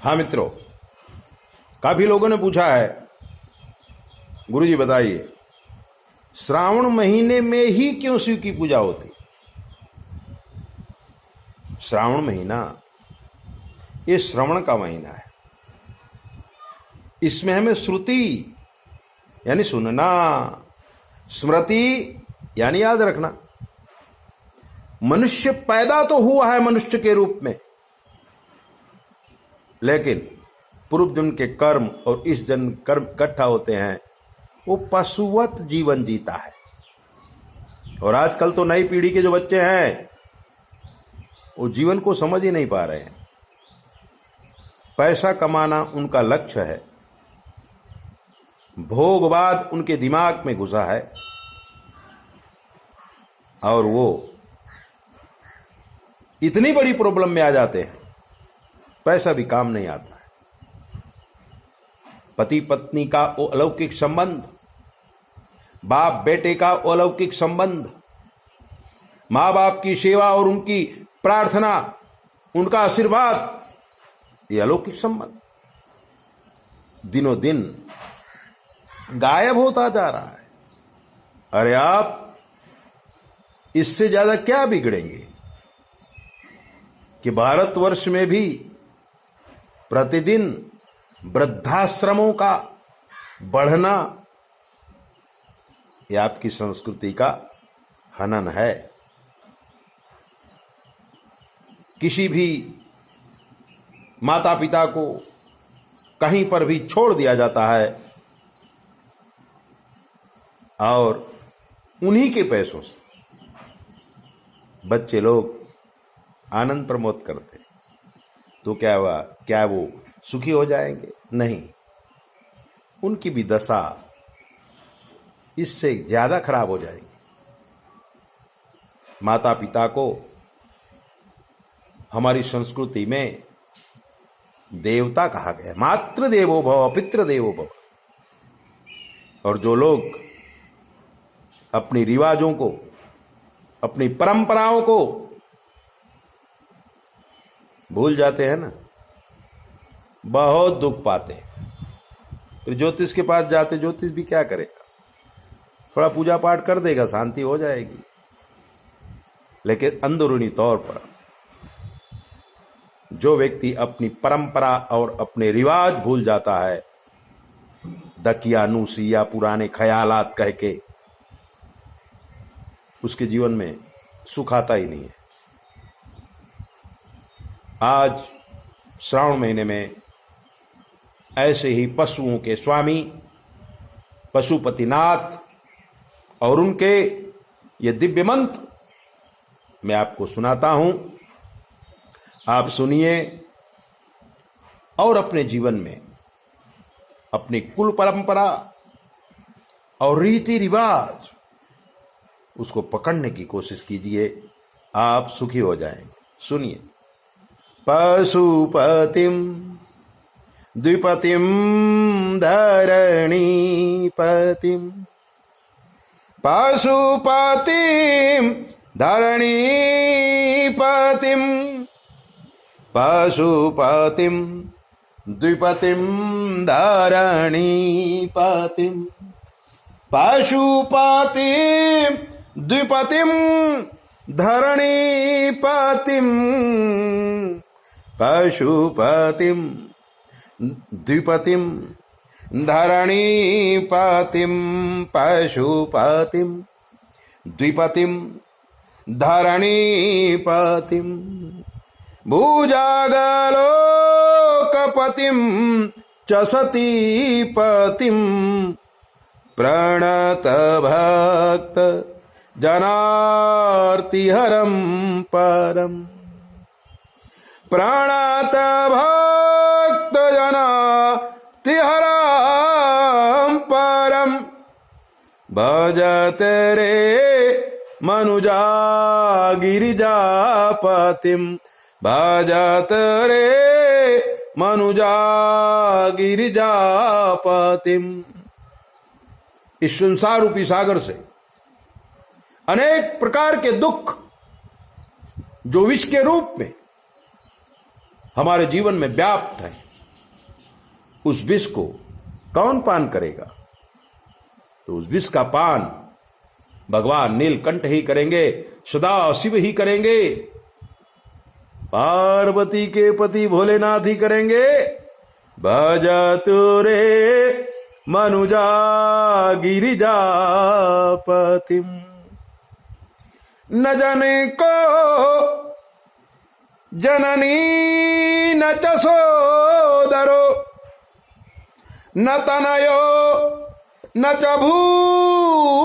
हाँ मित्रों, काफी लोगों ने पूछा है, गुरुजी बताइए श्रावण महीने में ही क्यों शिव की पूजा होती। श्रावण महीना ये श्रवण का महीना है। इसमें हमें श्रुति यानी सुनना, स्मृति यानी याद रखना। मनुष्य पैदा तो हुआ है मनुष्य के रूप में, लेकिन पूर्व जन्म के कर्म और इस जन्म कर्म इकट्ठा होते हैं, वो पशुवत जीवन जीता है। और आजकल तो नई पीढ़ी के जो बच्चे हैं वो जीवन को समझ ही नहीं पा रहे हैं। पैसा कमाना उनका लक्ष्य है, भोगवाद उनके दिमाग में घुसा है और वो इतनी बड़ी प्रॉब्लम में आ जाते हैं, पैसा भी काम नहीं आता है। पति पत्नी का वो अलौकिक संबंध, बाप बेटे का अलौकिक संबंध, माँ बाप की सेवा और उनकी प्रार्थना, उनका आशीर्वाद, ये अलौकिक संबंध दिनों दिन गायब होता जा रहा है। अरे आप इससे ज्यादा क्या बिगड़ेंगे कि भारतवर्ष में भी प्रतिदिन वृद्धाश्रमों का बढ़ना, यह आपकी संस्कृति का हनन है। किसी भी माता पिता को कहीं पर भी छोड़ दिया जाता है और उन्हीं के पैसों से बच्चे लोग आनंद प्रमोद करते, तो क्या हुआ? क्या वो सुखी हो जाएंगे? नहीं, उनकी भी दशा इससे ज्यादा खराब हो जाएगी। माता पिता को हमारी संस्कृति में देवता कहा गया, मातृ देवो भव पितृ देवो भव। और जो लोग अपनी रिवाजों को, अपनी परंपराओं को भूल जाते हैं ना, बहुत दुख पाते हैं। फिर ज्योतिष के पास जाते, ज्योतिष भी क्या करेगा? थोड़ा पूजा पाठ कर देगा, शांति हो जाएगी। लेकिन अंदरूनी तौर पर जो व्यक्ति अपनी परंपरा और अपने रिवाज भूल जाता है, दकियानूसी या पुराने ख्यालात कह के, उसके जीवन में सुख आता ही नहीं है। आज श्रावण महीने में ऐसे ही पशुओं के स्वामी पशुपतिनाथ और उनके ये दिव्य मंत्र मैं आपको सुनाता हूं, आप सुनिए और अपने जीवन में अपनी कुल परंपरा और रीति रिवाज उसको पकड़ने की कोशिश कीजिए, आप सुखी हो जाएंगे। सुनिए। पशुपतिम द्विपतिम धरणीपतिम, पशुपतिम धरणीपतिम, पशुपतिम द्विपतिम धरणीपतिम, पशुपतिम द्विपतिम धरणीपतिम, पशुपतिम द्विपतिम धरणीपतिम, पशुपतिम द्विपतिम धरणीपतिम, भुजगलोकपतिम च सतीपतिम, प्रणत भक्त जनार्तिहरम परम, प्रणत भक्त जनार्तिहरम परम, भजत रे मनुजा गिरिजापतिम, भजत रे मनुजा गिरिजापतिम। इस संसार रूपी सागर से अनेक प्रकार के दुख जो विष के रूप में हमारे जीवन में व्याप्त है, उस विष को कौन पान करेगा? तो उस विष का पान भगवान नीलकंठ ही करेंगे, सदा शिव ही करेंगे, पार्वती के पति भोलेनाथ ही करेंगे। भजतु रे मनुजा गिरिजापतिम, न जने को जननी न च सोदरो, न तनयो न च भूरिबलम्,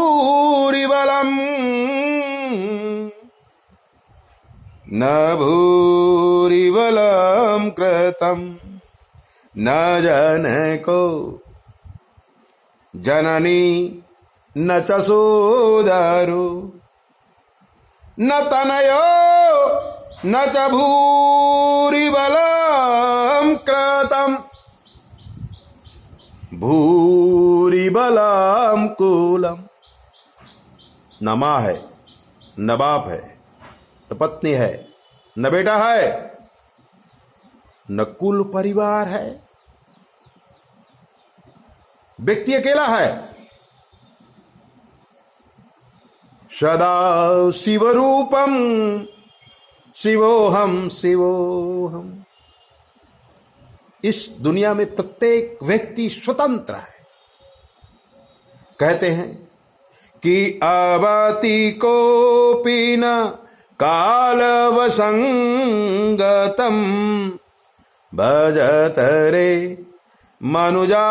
न भूरिबलं कृतं, न जनको जननी न च सोदरो, न तनयो न च भूरिबलं कृतं, भूरिबलं कुलम। न माँ है, न बाप है, न पत्नी है, न बेटा है, न कुल परिवार है, व्यक्ति अकेला है। सदा शिवरूपम शिवोहम शिवोहम। इस दुनिया में प्रत्येक व्यक्ति स्वतंत्र है। कहते हैं कि अवति कोपि न कालवसंगतम, भजत रे मनुजा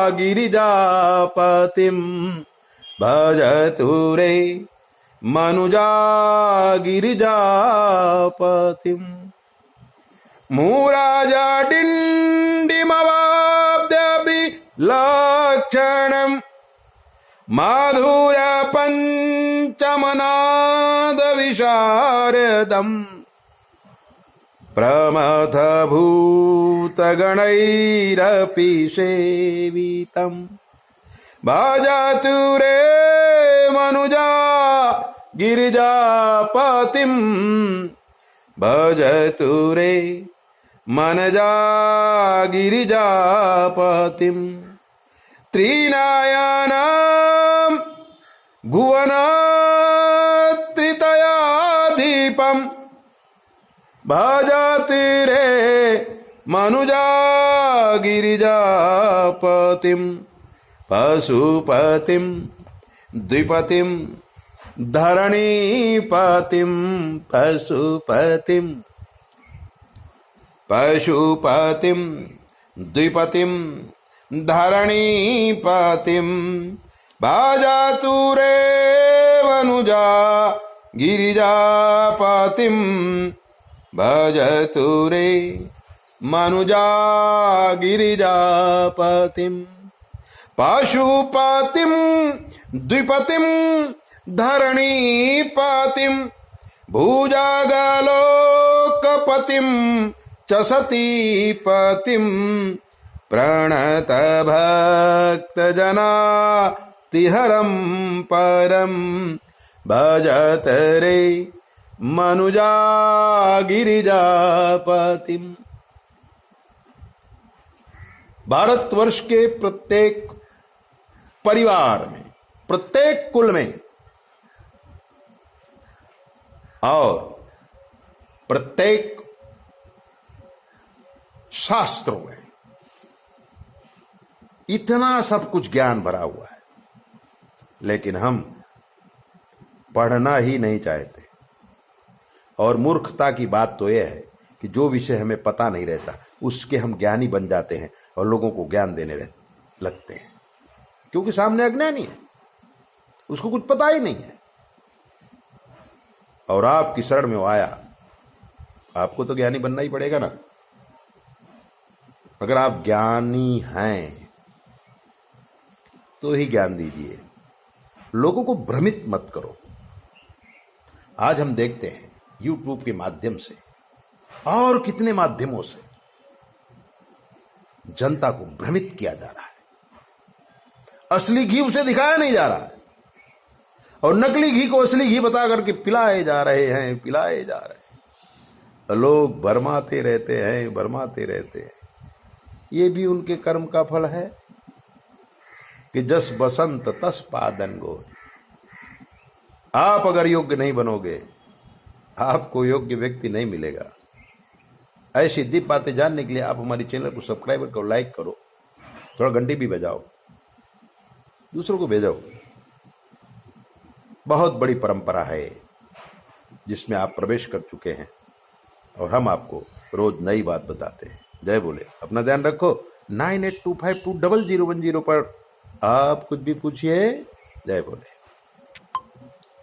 गिरिजापतिम, भजतु रे मनुजा गिरिजापतिम। मूराजाडिण्डिमवाब्दविलक्षणम् माधुर्यपञ्चमनादविशारदम्, प्रमथभूतगणैरपि सेवितम्, भजतु रे मनुजा गिरिजापतिम्, भजतु रे मनजा गिरिजापतिम्। त्रिनयनं भुवनत्रितयाधिपम्, भजतु रे मनुजा गिरिजापतिम्, पशुपतिम् द्विपतिम् धरणीपतिम्, पशुपतिम् पशुपतिम् द्विपतिम् धरणीपतिम्, भजतु रे मनुजा गिरिजापतिम्, भजतु रे मनुजा गिरिजापतिम्। पशुपतिम् द्विपतिम् धरणीपतिम्, भुजगलोकपतिम् च सतीपतिम्, प्रणतभक्तजनातिहरम् परम्, भजत रे मनुजा गिरिजापतिम्। भारतवर्ष के प्रत्येक परिवार में, प्रत्येक कुल में और प्रत्येक शास्त्रों में इतना सब कुछ ज्ञान भरा हुआ है, लेकिन हम पढ़ना ही नहीं चाहते। और मूर्खता की बात तो यह है कि जो विषय हमें पता नहीं रहता उसके हम ज्ञानी बन जाते हैं और लोगों को ज्ञान देने लगते हैं, क्योंकि सामने अज्ञानी है, उसको कुछ पता ही नहीं है। और आपकी शरण में वो आया, आपको तो ज्ञानी बनना ही पड़ेगा ना। अगर आप ज्ञानी हैं तो ही ज्ञान दीजिए, लोगों को भ्रमित मत करो। आज हम देखते हैं YouTube के माध्यम से और कितने माध्यमों से जनता को भ्रमित किया जा रहा है। असली घी उसे दिखाया नहीं जा रहा है और नकली घी को असली घी बता करके पिलाए जा रहे हैं। लोग भरमाते रहते हैं। ये भी उनके कर्म का फल है कि जस बसंत तस पादन गोर। आप अगर योग्य नहीं बनोगे, आपको योग्य व्यक्ति नहीं मिलेगा। ऐसी दीप बातें जानने के लिए आप हमारी चैनल को सब्सक्राइब करो, लाइक करो, थोड़ा घंटी भी बजाओ, दूसरों को भेजो। बहुत बड़ी परंपरा है जिसमें आप प्रवेश कर चुके हैं और हम आपको रोज नई बात बताते हैं। जय बोले। अपना ध्यान रखो। 98252001 पर आप कुछ भी पूछिए। जय बोले।